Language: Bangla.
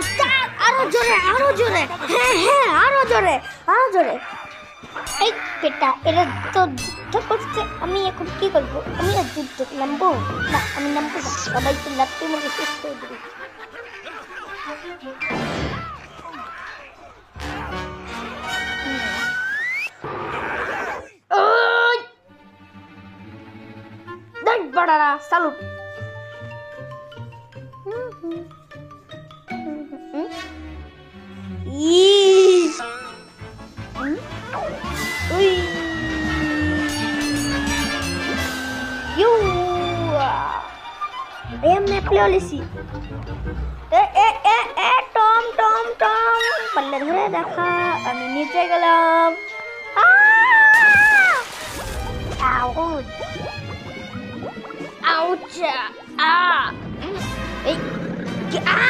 উস্তাদ, আরো জোরে, আরো জোরে। হ্যাঁ হ্যাঁ, আরো জোরে, আরো জোরে। এই বেটা, এরা তো যুদ্ধ করছে, আমি এখন কি করবো? আমি আর যুদ্ধ নামবো না, আমি নামবো না, সবাই তো লাত্তি মেরে শেষ করে দেবে। ওই দেখ বড়ারা, সালুট। ইস, উই, ইউ, मैं प्ले লিসি। এ এ এ এ টম টম টম, পাল্লে ধরে দেখা, আমি নিচে গেলাম। আউচ, আউচ, আ, এই, আ